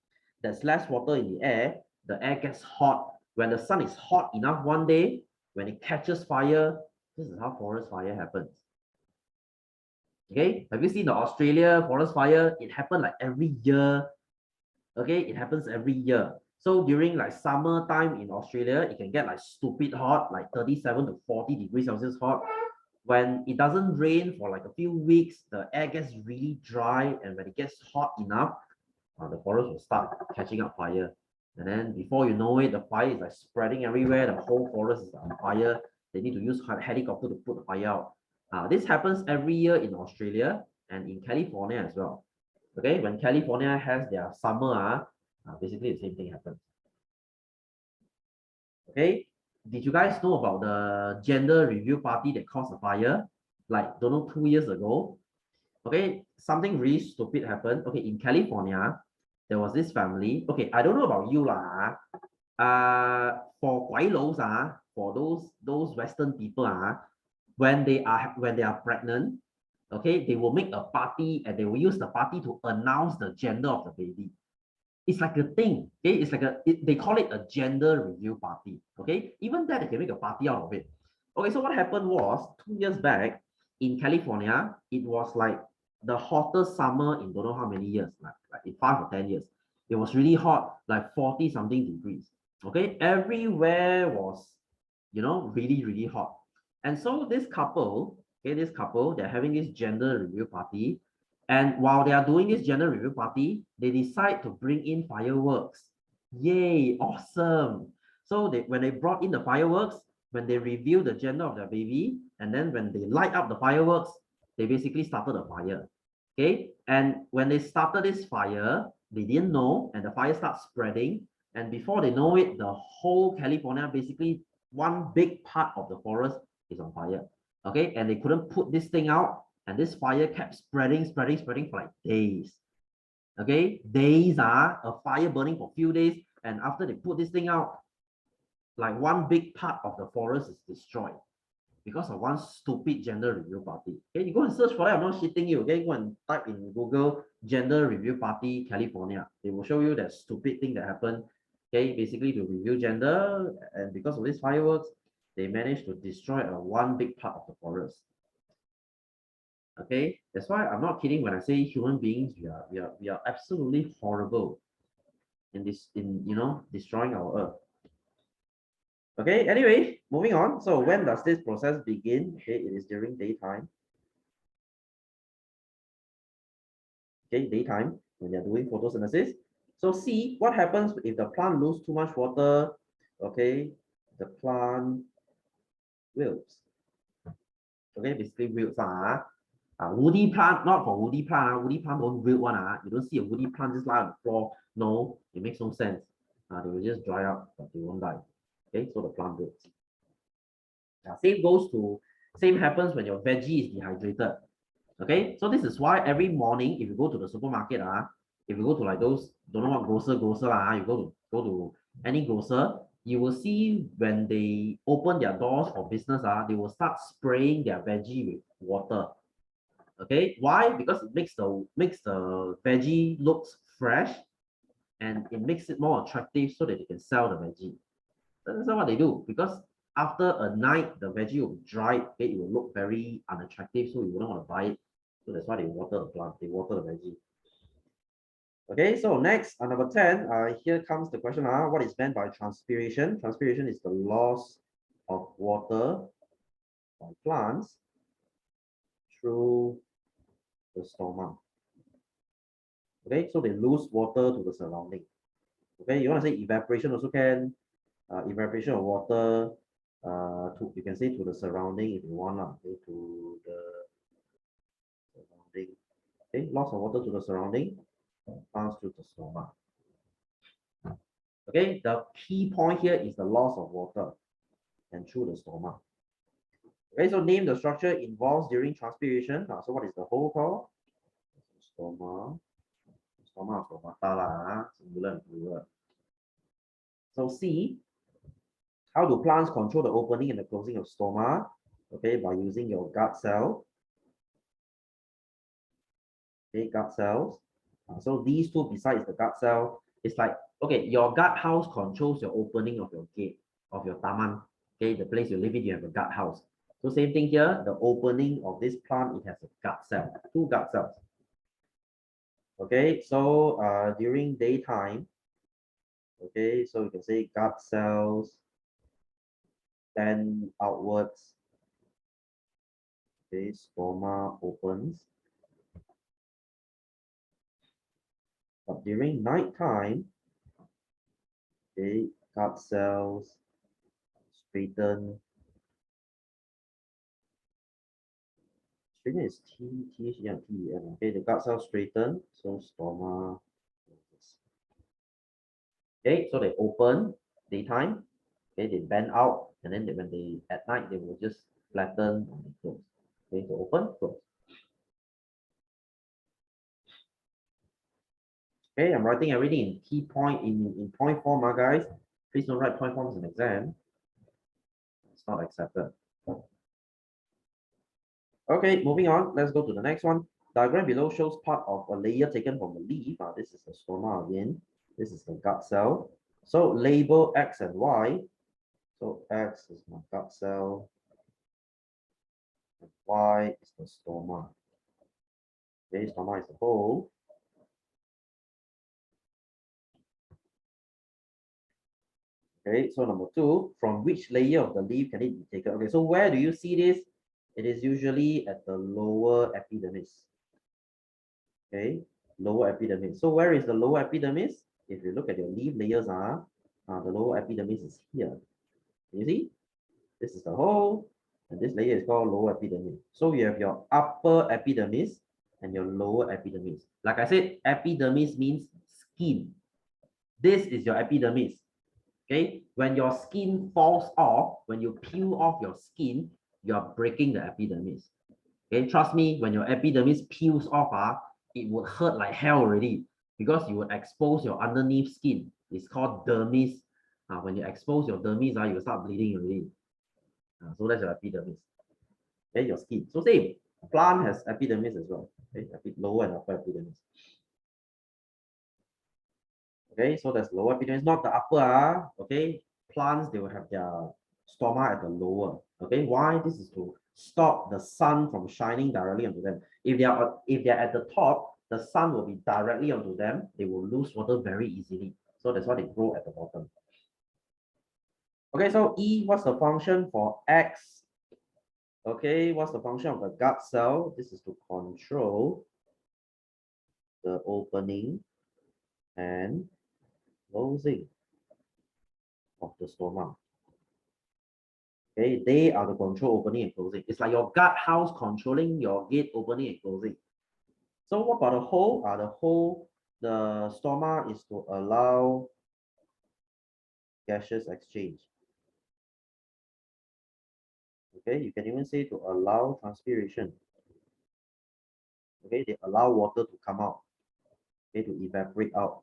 there's less water in the air gets hot. When the sun is hot enough one day, when it catches fire, this is how forest fire happens. Okay, have you seen the Australia forest fire? It happened like every year. Okay, it happens every year. So during like summertime in Australia, it can get like stupid hot, like 37 to 40 degrees Celsius hot. When it doesn't rain for like a few weeks, the air gets really dry, and when it gets hot enough, the forest will start catching up fire. And then before you know it, the fire is like spreading everywhere. The whole forest is on fire. They need to use a helicopter to put the fire out. This happens every year in Australia and in California as well. Okay, when California has their summer, basically the same thing happens. Okay, did you guys know about the gender review party that caused a fire? Like, don't know, 2 years ago. Okay, something really stupid happened. Okay, in California, there was this family. Okay, I don't know about you lah. For Guailos, for those Western people, when they are pregnant, okay, they will make a party and they will use the party to announce the gender of the baby. It's like a thing. Okay, it's like they call it a gender review party. Okay, even that they can make a party out of it. Okay, so what happened was 2 years back in California, it was like the hottest summer in don't know how many years, like in 5 or 10 years. It was really hot, like 40 something degrees. Okay, everywhere was, really, really hot. And so this couple, they're having this gender review party. And while they are doing this gender review party, they decide to bring in fireworks. Yay, awesome. So when they brought in the fireworks, when they reveal the gender of their baby, and then when they light up the fireworks, they basically started a fire. Okay, and when they started this fire, they didn't know, and the fire starts spreading. And before they know it, the whole California, basically one big part of the forest is on fire. Okay, and they couldn't put this thing out, and this fire kept spreading for like days. Okay, days are a fire burning for a few days, and after they put this thing out, like one big part of the forest is destroyed because of one stupid gender review party. Okay, you go and search for it. I'm not shitting you. Okay, go and type in Google gender review party California. They will show you that stupid thing that happened. Okay, basically to review gender, and because of these fireworks, they managed to destroy one big part of the forest. Okay, that's why I'm not kidding when I say human beings, we are absolutely horrible in destroying our earth. Okay, anyway, moving on. So when does this process begin? Okay, it is during daytime. Okay, daytime when they're doing photosynthesis. So see what happens if the plant loses too much water. Okay, the plant wilts. Okay, basically wilts woody plant, not for woody plant. Woody plant don't wilt one. You don't see a woody plant just lie on the floor. No, it makes no sense. They will just dry up, but they won't die. Okay, so the plant wilts. Same happens when your veggie is dehydrated. Okay, so this is why every morning if you go to the supermarket, if you go to like those, don't know what grocer, you go to any grocer, you will see when they open their doors for business, they will start spraying their veggie with water. Okay, why? Because it makes the veggie looks fresh and it makes it more attractive so that they can sell the veggie. That's not what they do, because after a night the veggie will dry, okay, it will look very unattractive, so you wouldn't want to buy it. So that's why they water the plant, they water the veggie. Okay, so next, number 10, here comes the question, what is meant by transpiration? Transpiration is the loss of water by plants through the stoma. Okay, so they lose water to the surrounding. Okay, you want to say evaporation also can, evaporation of water, you can say to the surrounding if you want, okay, to the surrounding. Okay, loss of water to the surrounding, pass through the stoma. Okay, the key point here is the loss of water and through the stoma. Okay, so name the structure involved during transpiration. So what is the hole called? Stoma. Stoma, stomata, singular and plural. So C, how do plants control the opening and the closing of stoma? Okay, by using your gut cell. Okay, gut cells. So these two besides the gut cell, it's like, okay, your gut house controls your opening of your gate, of your taman. Okay, the place you live in, you have a gut house. So same thing here, the opening of this plant, it has a gut cell, two gut cells. Okay, so during daytime, okay, so you can say gut cells bend outwards. Okay, stoma opens. But during nighttime, okay, gut cells straighten. Straighten is T-H-E-N-T-E-N. Okay, the gut cells straighten, so stoma. Okay, so they open daytime. Okay, they bend out, and then when they at night they will just flatten and close. Okay, so open, close. Okay, I'm writing everything in key point in point form, guys. Please don't write point forms in exam. It's not accepted. Okay, moving on. Let's go to the next one. Diagram below shows part of a layer taken from the leaf. This is the stoma again. This is the gut cell. So label X and Y. So X is my gut cell. And Y is the stoma. Okay, stoma is the hole. Okay, so number 2, from which layer of the leaf can it be taken? Okay, so where do you see this? It is usually at the lower epidermis. Okay, lower epidermis. So where is the lower epidermis? If you look at your leaf layers, the lower epidermis is here. You see? This is the hole, and this layer is called lower epidermis. So you have your upper epidermis and your lower epidermis. Like I said, epidermis means skin. This is your epidermis. Okay, when your skin falls off, when you peel off your skin, you are breaking the epidermis. Okay, trust me, when your epidermis peels off, it would hurt like hell already, because you will expose your underneath skin. It's called dermis. When you expose your dermis, you will start bleeding already. So that's your epidermis. Okay, your skin. So same, plant has epidermis as well. Okay, lower and upper epidermis. Okay, so that's lower epidermis, not the upper. Okay, plants, they will have their stoma at the lower. Okay, why? This is to stop the sun from shining directly onto them. If they're at the top, the sun will be directly onto them. They will lose water very easily. So that's why they grow at the bottom. Okay, so E, what's the function for X? Okay, what's the function of the gut cell? This is to control the opening and closing of the stoma. Okay, they are the control opening and closing. It's like your guardhouse controlling your gate opening and closing. So what about the hole? The stoma is to allow gaseous exchange. Okay, you can even say to allow transpiration. Okay, they allow water to come out, okay, to evaporate out,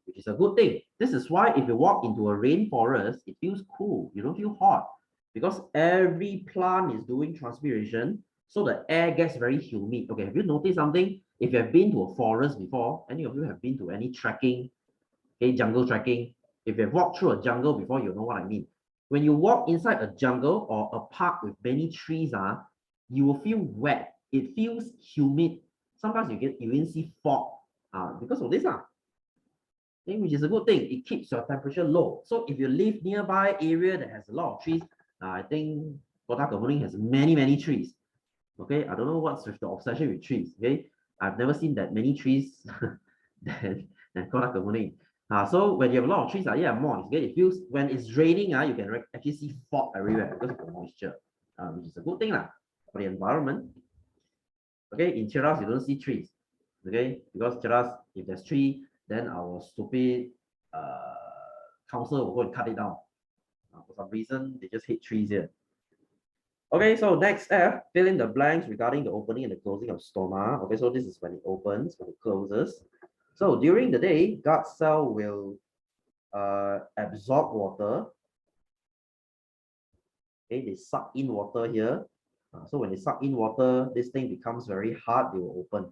which is a good thing. This is why if you walk into a rainforest, it feels cool. You don't feel hot because every plant is doing transpiration, so the air gets very humid. Okay, have you noticed something? If you have been to a forest before, any of you have been to any trekking, okay, jungle trekking, if you have walked through a jungle before, you know what I mean. When you walk inside a jungle or a park with many trees, you will feel wet. It feels humid. Sometimes you even see fog because of this. Which is a good thing. It keeps your temperature low. So if you live nearby area that has a lot of trees, I think Kota Kemuning has many, many trees. Okay, I don't know what's with the obsession with trees. Okay, I've never seen that many trees than Kota Kemuning. So when you have a lot of trees, yeah, moist. Okay, it feels when it's raining, you can actually see fog everywhere because of the moisture, which is a good thing for the environment. Okay, in Cheras, you don't see trees. Okay, because Cheras, if there's tree, then our stupid council will go and cut it down. For some reason, they just hate trees here. Okay, so next F, fill in the blanks regarding the opening and the closing of stoma. Okay, so this is when it opens, when it closes. So during the day, gut cell will absorb water. Okay, they suck in water here. So when they suck in water, this thing becomes very hard, they will open.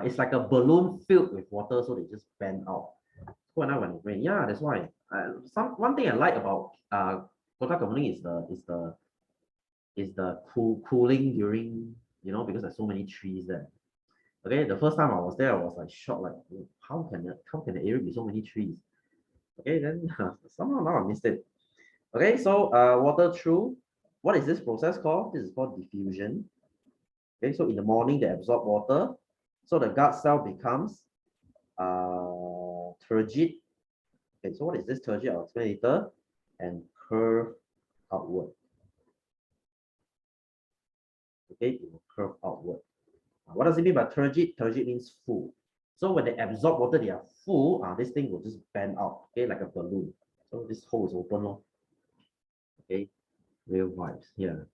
It's like a balloon filled with water, so they just bend out. When it rain, yeah, that's why. One thing I like about Kota Kemuning is the cooling during, because there's so many trees there. Okay, the first time I was there, I was like shocked, like how can the area be so many trees? Okay, then somehow now I missed it. Okay, so water through. What is this process called? This is called diffusion. Okay, so in the morning they absorb water, so the gut cell becomes turgid. Okay, so what is this turgid? I'll explain later. And curve outward. Okay, it will curve outward. What does it mean by turgid? Turgid means full. So when they absorb water, they are full. This thing will just bend out, okay, like a balloon. So this hole is open, okay, real vibes here.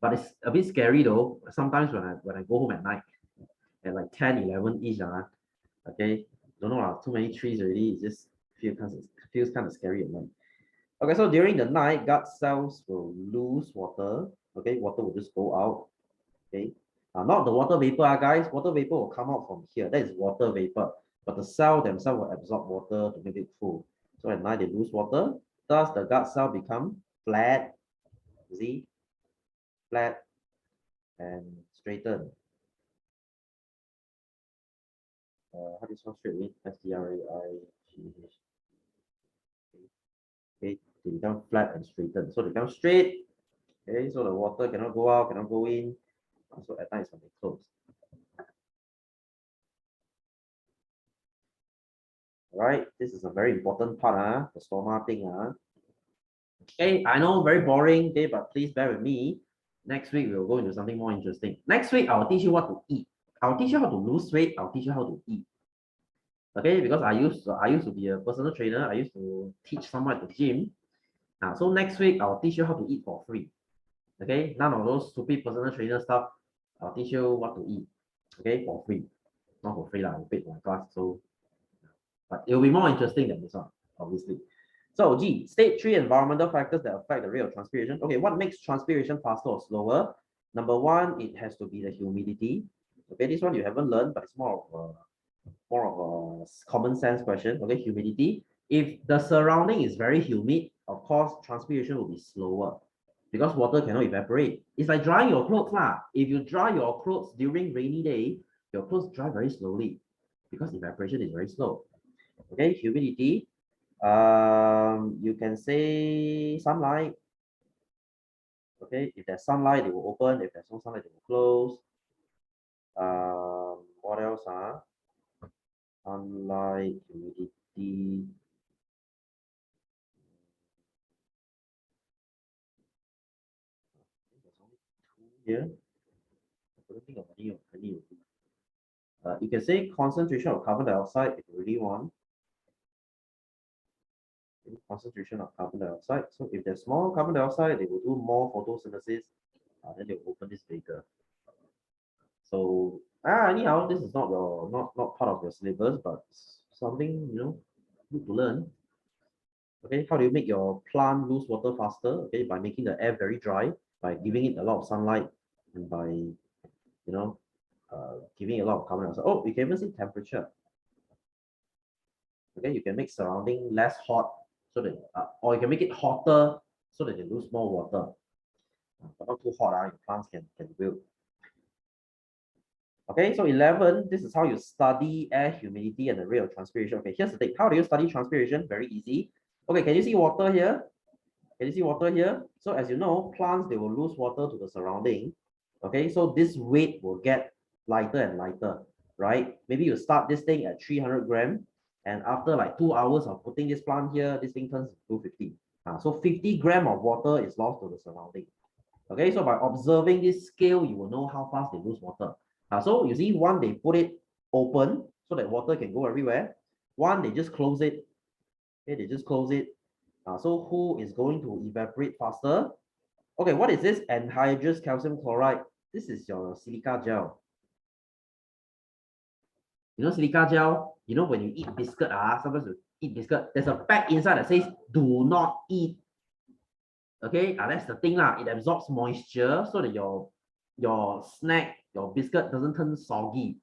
But it's a bit scary though. Sometimes when I go home at night, at like 10, 11 ish, okay, don't know, too many trees already. It just feels kind of scary at night. Okay, so during the night, gut cells will lose water. Okay, water will just go out. Okay, not the water vapor, guys. Water vapor will come out from here. That is water vapor. But the cell themselves will absorb water to make it full. So at night they lose water. Thus the gut cell become flat. See, flat and straighten. How do you spell straight? S-T-R-A-I-G-H. Okay, they become flat and straighten. So they become straight. Okay, so the water cannot go out, cannot go in. So at night it's when they close. All right, this is a very important part, the stoma thing. Okay, I know, very boring, okay, but please bear with me. Next week, we'll go into something more interesting. Next week, I'll teach you what to eat. I'll teach you how to lose weight. I'll teach you how to eat. Okay, because I used to be a personal trainer. I used to teach someone at the gym. So next week, I'll teach you how to eat for free. Okay, none of those stupid personal trainer stuff. I'll teach you what to eat. Okay, for free. Not for free, I paid for my class. So, but it will be more interesting than this one, obviously. So G, state 3 environmental factors that affect the rate of transpiration. Okay, what makes transpiration faster or slower? Number one, it has to be the humidity. Okay, this one you haven't learned, but it's more of a common sense question. Okay, humidity. If the surrounding is very humid, of course, transpiration will be slower because water cannot evaporate. It's like drying your clothes lah. If you dry your clothes during rainy day, your clothes dry very slowly because evaporation is very slow. Okay, humidity. You can say sunlight. Okay, if there's sunlight, it will open. If there's no sunlight, it will close. What else? Sunlight, humidity. here. I don't think of any. You can say concentration of carbon dioxide if you really want. Concentration of carbon dioxide. So if there's more carbon dioxide, they will do more photosynthesis. Then they will open this bigger. So anyhow, this is not your not part of your syllabus, but something good to learn. Okay, how do you make your plant lose water faster? Okay, by making the air very dry, by giving it a lot of sunlight, and by giving it a lot of carbon dioxide. Oh, you can even see temperature. Okay, you can make surrounding less hot so that, or you can make it hotter so that they lose more water. But not too hot, your plants can wilt. Okay, so 11, this is how you study air humidity and the rate of transpiration. Okay, here's the thing. How do you study transpiration? Very easy. Okay, can you see water here? Can you see water here? So as you know, plants, they will lose water to the surrounding. Okay, so this weight will get lighter and lighter, right? Maybe you start this thing at 300 grams, and after like 2 hours of putting this plant here, this thing turns to 250. So 50 grams of water is lost to the surrounding. Okay, so by observing this scale, you will know how fast they lose water. So you see, one, they put it open so that water can go everywhere. One, they just close it. Okay, they just close it. So who is going to evaporate faster? Okay, what is this? Anhydrous calcium chloride. This is your silica gel. You know silica gel? You know when you eat biscuit, sometimes you eat biscuit, there's a pack inside that says do not eat. Okay, that's the thing lah. It absorbs moisture so that your snack, your biscuit doesn't turn soggy.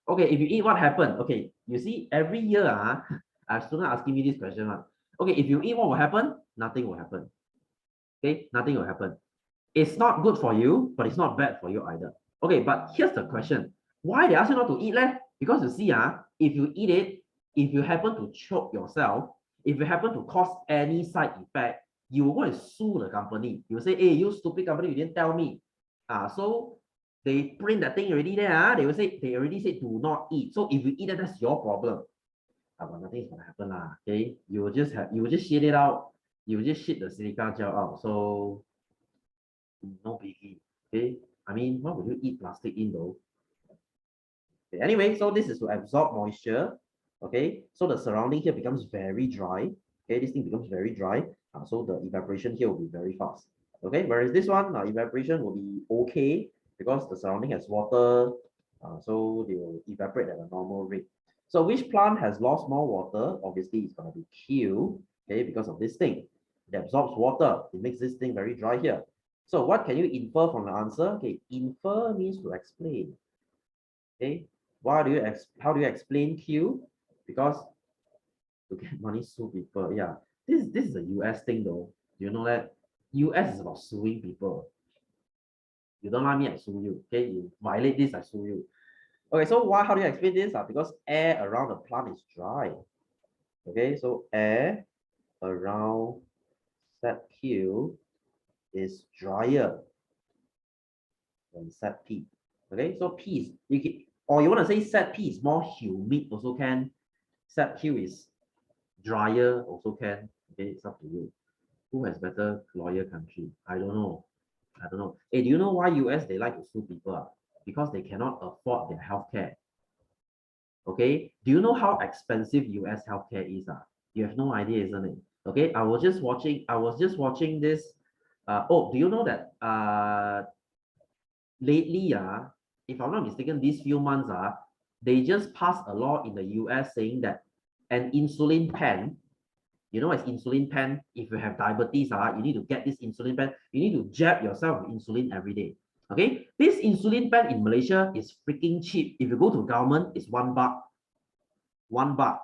Okay, if you eat, what happened? Okay, you see, every year, I have students asking me this question. Okay, if you eat, what will happen? Nothing will happen. Okay, nothing will happen. It's not good for you, but it's not bad for you either. Okay, but here's the question. Why they ask you not to eat leh? Because you see, if you eat it, if you happen to choke yourself, if you happen to cause any side effect, you will go and sue the company. You will say, hey, you stupid company, you didn't tell me. So they print that thing already there. They will say, they already said do not eat. So if you eat it, that's your problem. But nothing is gonna happen lah. Okay, you will just shit it out. You will just shit the silica gel out. So no biggie. Okay, I mean, what would you eat plastic in though? Okay, anyway, so this is to absorb moisture. Okay, so the surrounding here becomes very dry. Okay, this thing becomes very dry. So the evaporation here will be very fast. Okay, whereas this one, evaporation will be okay because the surrounding has water. So they will evaporate at a normal rate. So which plant has lost more water? Obviously, it's going to be Q. Okay, because of this thing. It absorbs water. It makes this thing very dry here. So what can you infer from the answer? Okay, infer means to explain. Okay, how do you explain Q? Because to get money, sue people. Yeah, this is a US thing though. You know that US is about suing people. You don't like me, I sue you. Okay, you violate this, I sue you. Okay, so how do you explain this? Because air around the plant is dry. Okay, so air around set Q is drier than set P. Okay, so P is, you can, or you want to say set P is more humid also can. Set Q is drier also can. Okay, it's up to you. Who has better lawyer country? I don't know. Hey, do you know why US they like to sue people? Because they cannot afford their healthcare. Okay, do you know how expensive US healthcare is? You have no idea, isn't it? Okay, I was just watching this. Do you know that lately, if I'm not mistaken, these few months, they just passed a law in the US saying that an insulin pen, you know, as insulin pen, if you have diabetes, you need to get this insulin pen. You need to jab yourself with insulin every day. Okay, this insulin pen in Malaysia is freaking cheap. If you go to government, it's $1. $1.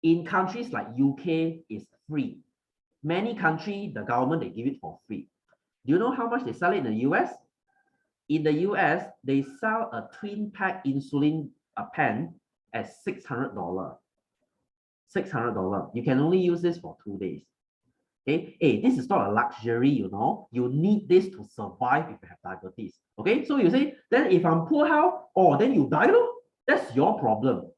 In countries like UK, it's free. Many countries, the government, they give it for free. Do you know how much they sell it in the US? In the US, they sell a twin pack insulin pen at $600. $600. You can only use this for 2 days. Okay, hey, this is not a luxury, you know. You need this to survive if you have diabetes. Okay, so you say, then if I'm poor, how? Oh, then you die, no? That's your problem.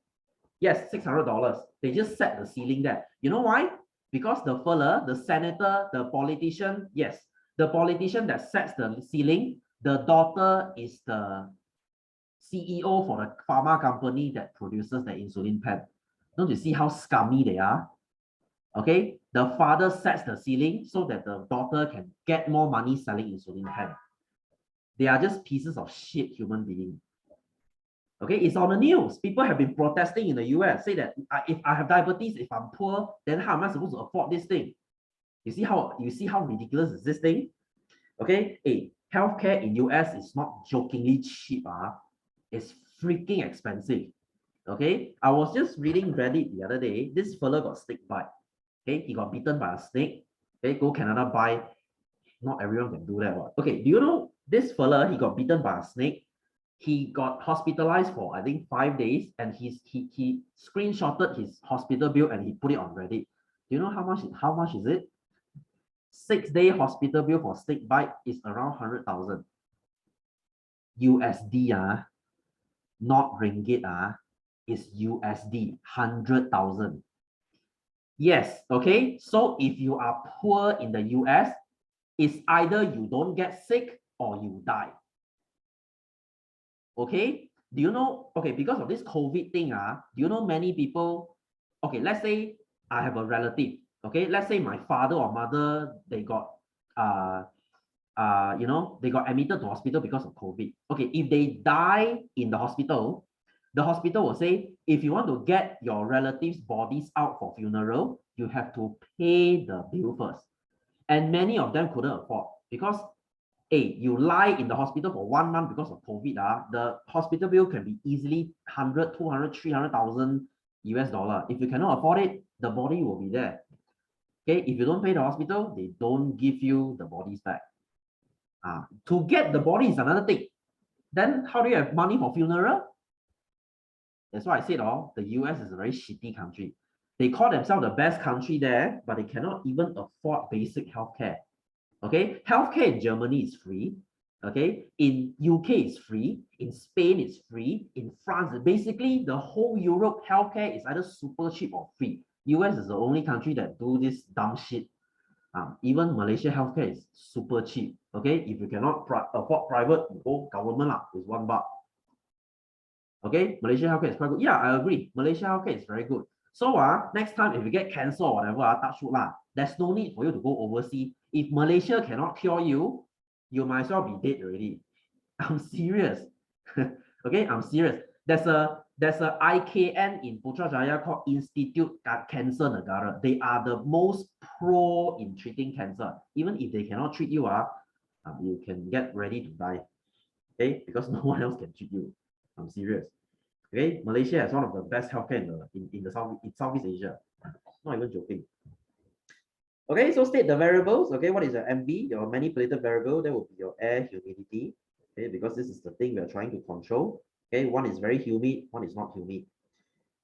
Yes, $600. They just set the ceiling there. You know why? Because the fella, the senator, the politician, yes, the politician that sets the ceiling The daughter is the CEO for the pharma company that produces the insulin pen. Don't you see how scummy they are? Okay, the father sets the ceiling so that the daughter can get more money selling insulin pen. They are just pieces of shit human beings. Okay, it's on the news. People have been protesting in the US, say that if I have diabetes, if I'm poor, then how am I supposed to afford this thing? You see how ridiculous is this thing? Okay, healthcare in US is not jokingly cheap. It's freaking expensive. Okay, I was just reading Reddit the other day. This fella got snake bite. Okay, he got bitten by a snake. Okay, go Canada buy. Not everyone can do that. Okay, do you know this fella? He got bitten by a snake. He got hospitalized for I think 5 days, and he screenshotted his hospital bill and he put it on Reddit. Do you know how much is it? 6-day hospital bill for snake bite is around 100,000 USD. Not ringgit. Is USD 100,000. Yes, okay. So if you are poor in the US, it's either you don't get sick or you die. Okay, do you know, okay, because of this COVID thing, do you know many people, okay, let's say I have a relative, okay, let's say my father or mother, they got, they got admitted to hospital because of COVID. Okay, if they die in the hospital will say, if you want to get your relatives' bodies out for funeral, you have to pay the bill first. And many of them couldn't afford because you lie in the hospital for 1 month because of COVID, the hospital bill can be easily 100, 200, 300,000 US dollar. If you cannot afford it, the body will be there. Okay, if you don't pay the hospital, they don't give you the bodies back. To get the body is another thing. Then how do you have money for funeral? That's why I said, the US is a very shitty country. They call themselves the best country there, but they cannot even afford basic healthcare. Okay, healthcare in Germany is free. Okay, in UK it's free, in Spain it's free, in France, basically the whole Europe healthcare is either super cheap or free. US is the only country that do this dumb shit. Even Malaysia healthcare is super cheap. Okay, if you cannot afford private, go government with $1. Okay, Malaysia healthcare is quite good. Yeah, I agree. Malaysia healthcare is very good. So next time if you get cancer or whatever, touch wood there's no need for you to go overseas. If Malaysia cannot cure you, you might as well be dead already. I'm serious. Okay, I'm serious. There's a IKN in Putrajaya called Institute Cancer Negara. They are the most pro in treating cancer. Even if they cannot treat you, you can get ready to die. Okay, because no one else can treat you. I'm serious. Okay, Malaysia has one of the best healthcare in Southeast Asia. Not even joking. Okay, so state the variables. Okay, what is your MV? Your manipulated variable, that would be your air humidity. Okay, because this is the thing we are trying to control. Okay, one is very humid, one is not humid.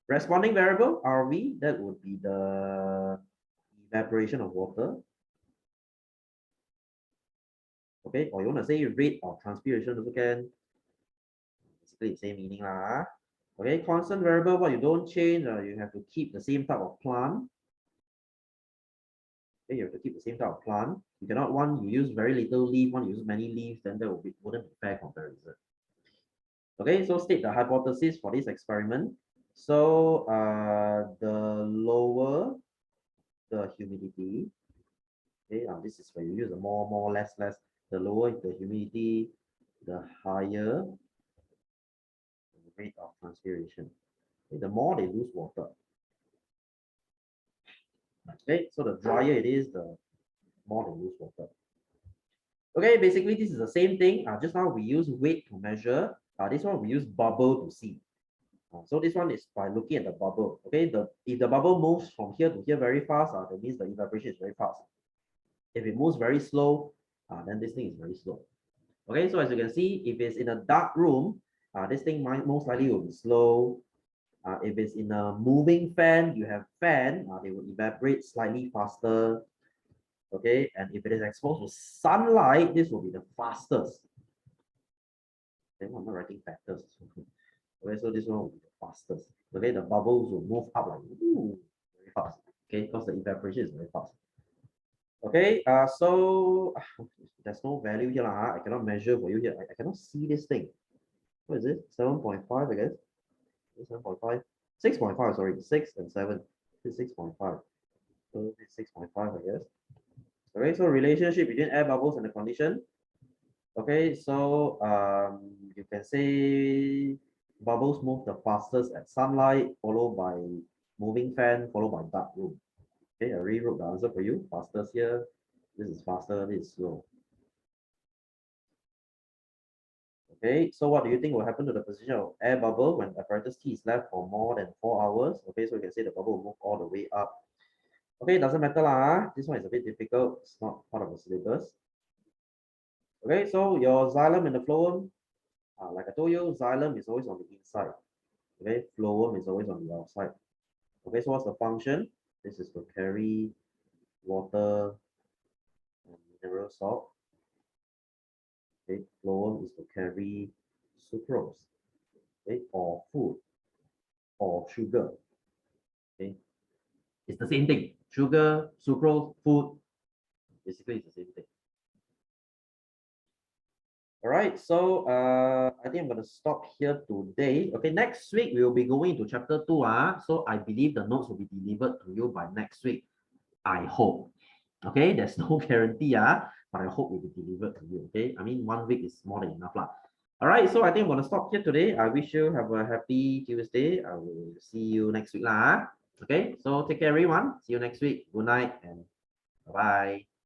Responding variable, RV, that would be the evaporation of water. Okay, or you want to say rate of transpiration also can. Basically, same meaning lah. Okay, constant variable, what you don't change, you have to keep the same type of plant. Okay, you have to keep the same type of plant. You cannot, one you use very little leaf, one you use many leaves, then that wouldn't be fair comparison. Okay, so state the hypothesis for this experiment. So the lower the humidity, okay, this is where you use the more, less. The lower the humidity, the higher the rate of transpiration. Okay, the more they lose water. Okay, so the drier it is, the more they lose water. Okay, basically this is the same thing. Just now we use weight to measure. This one we use bubble to see. So this one is by looking at the bubble. Okay, if the bubble moves from here to here very fast, that means the evaporation is very fast. If it moves very slow, then this thing is very slow. Okay, so as you can see, if it's in a dark room, this thing most likely will be slow. If it's in a moving fan, you have fan, they will evaporate slightly faster. Okay, and if it is exposed to sunlight, this will be the fastest. Okay, I'm not writing factors. Okay, so this one will be the fastest. Okay, the bubbles will move up like very fast. Okay, because the evaporation is very fast. Okay, so there's no value here, I cannot measure for you here. I cannot see this thing. What is it? 7.5, I guess. 7.5, 6.5, sorry, 6 and 7. This is 6.5. So this is 6.5, I guess. Okay, so relationship between air bubbles and the condition. Okay, so you can say bubbles move the fastest at sunlight, followed by moving fan, followed by dark room. Okay, I rewrote the answer for you. Fastest here. This is faster, this is slow. Okay, so what do you think will happen to the position of air bubble when apparatus T is left for more than 4 hours? Okay, so you can say the bubble will move all the way up. Okay, doesn't matter lah. This one is a bit difficult. It's not part of the syllabus. Okay, so your xylem and the phloem, like I told you, xylem is always on the inside. Okay, phloem is always on the outside. Okay, so what's the function? This is to carry water and mineral salt. Okay, phloem is to carry sucrose, okay, or food or sugar. Okay, it's the same thing. Sugar, sucrose, food, basically it's the same thing. All right, so I think I'm going to stop here today. Okay, next week we will be going to chapter 2. So I believe the notes will be delivered to you by next week. I hope. Okay, there's no guarantee, but I hope it will be delivered to you. Okay, I mean 1 week is more than enough. All right, so I think I'm going to stop here today. I wish you have a happy Tuesday. I will see you next week. Okay, so take care, everyone. See you next week. Good night and bye-bye.